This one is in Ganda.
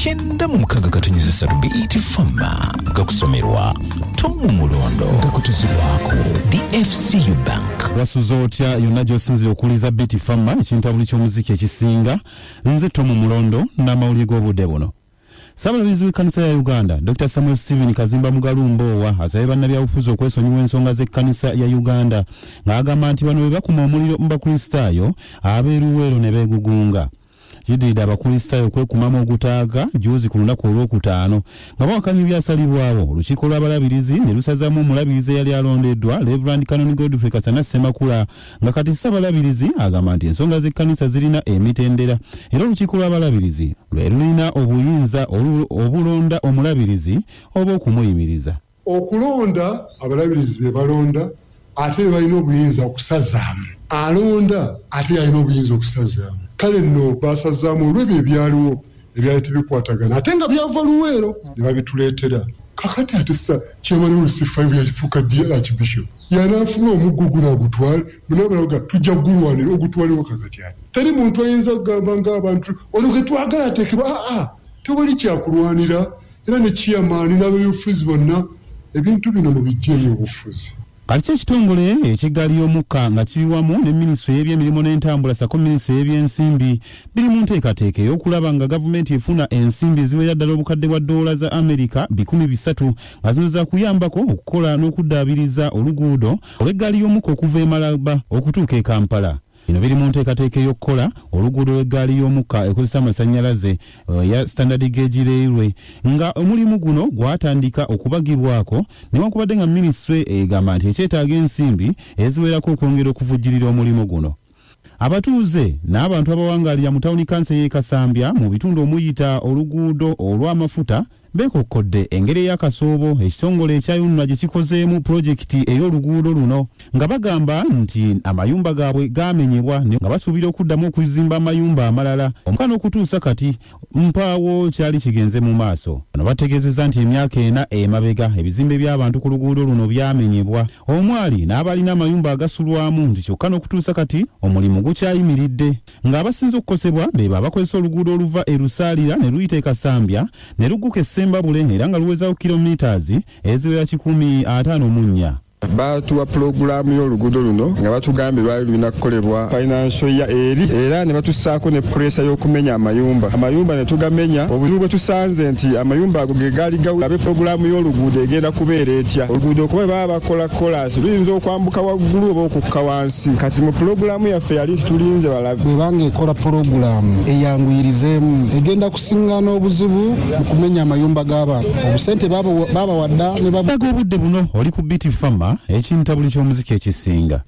96.3 BT Fama gakusomerwa Tomu Mulondo gakutuzibwako DFCU Bank. Wasuzotya yonna gy'osinzira okuliza BT Fama ekintabuli ky'omuziki ekisinga nze Tomu Mulondo n'amawulire g'obudde buno. Ssaabalabirizi w'ekkanisa ya Uganda Dr. Samuel Stephen Kazimba Mugalu Mbowa asabye bannabyabufuzi okwesonyiwa ensonga z'ekkanisa ya Uganda ng'agamba nti bano bwe bakuma omuliro mu bakristaayo ab'e Luweero ne beegugunga. Kiddiridde abakristaayo okwekumamu ogutaaga juuzi ku lunaku olwokutaano nga bawakanya ebyasalibwawo. Olukiiko lw'abalabirizi ne lusazaamu omulabirizi eyali alondeddwa Reverend Canon Godfrey Kasana Ssemakula nga kati Ssabalabirizi agamba nti ensonga z'ekkanisa zirina emitendera era olukiiko lw'abalabirizi lwe lulina obuyinza obulonda omulabirizi oba okumuyimiriza. Okulonda abalabirizi be balonda ate balina obuyinza okusazaamu. Alonda ate alina obuyinza okusazaamu. Kale nno basazaamu olw'ebyo ebyaliwo ebyali tebikwatagana ate nga byava Luweero ne babituleetera. Kakati ate chairman olusi 5 yakifuuka Archbishop yanaafuna omuggo gunagutwale munabalaga tujja gulwanira ogutwaliwo kakati ate teri muntu ayinza kugamba ng'abantu olwo twagala ateekebwa tewali kyakulwanira era ne chairman n'abeebufuzi bonna ebintu bino mu bijjeeyo obufuzi. Kati ekitongole ekiggali y'omukka nga kiri wamu ne minisitule y'ebyemirimu n'entambula sako minisitule y'ebyensimbi biri mu nteekateeka ey'okulaba nga gavumenti efuna ensimbi eziwera ddala obukadde bwa ddoola za Amerika 300 nga zino za kuyambako okukola n'okuddaabiriza oluguudo olw'eggaali y'omukka okuva e Malaba okutuuka e Kampala. Bino biri mu nteekateeka ey'okukola oluguudo lw'eggaali y'omukka ekozesa amasannyalaze ya standard gauge railway nga omulimu guno gwatandika okubagibwako newankubadde nga minisitule egamba nti ekyetaaga ensimbi eziwerako okwongera okuvujjirira omulimu guno. Abatuuze n'abantu abawangaalira mu tawuni kansa y'e Kasambya mu bitundu omuyita oluguudo olw'amafuta beekokkodde engeri y'akasoobo ekitongole ekyayunula gye kikozeemu pulojekiti ey'oluguudo luno nga bagamba nti amayumba gaabwe gaamenyebwa nga basuubira okuddamu okuzimba amayumba amalala omukana okutuusa kati mpaawo kyali kigenze mu maaso. Bano bategeezezza nti emyaka 4 emabega ebizimbe by'abantu ku luguudo luno byamenyebwa omwali n'abalina amayumba agasulwamu nti kyokka n'okutuusa kati omulimu gukyayimiridde ng'abasinze okukosebwa be abakozesa oluguudo oluva e Lusaalira ne luyita e Kasambya ne lugguka Ekisembayo era nga luwezaako kilometers eziwera 154. Batuwa pulogulaamu y'oluguudo luno nga batugambye lwali lulina kukolebwa financial ya eri era ne batussaako ne pressure y'okumenya amayumba ne tugamenya. Obuzibu bwe tusanze nti amayumba ago ge gaali gawe pulogulaamu y'oluguudo egenda kubeera etya oluguudo kuba baba bakola kolasi luyinza okwambuka waggulu oba okukka wansi. Kati mu pulogulaamu yaffe yali tulinze balabe bwebanga ekola pulogulaamu eyanguyirizeemu egenda kusiŋŋaana obuzibu mu kumenya amayumba g'abantu obusente baba wadda ne babaga obudde buno oli ku BT Fama ekintabuli ky'omuziki ekisinga.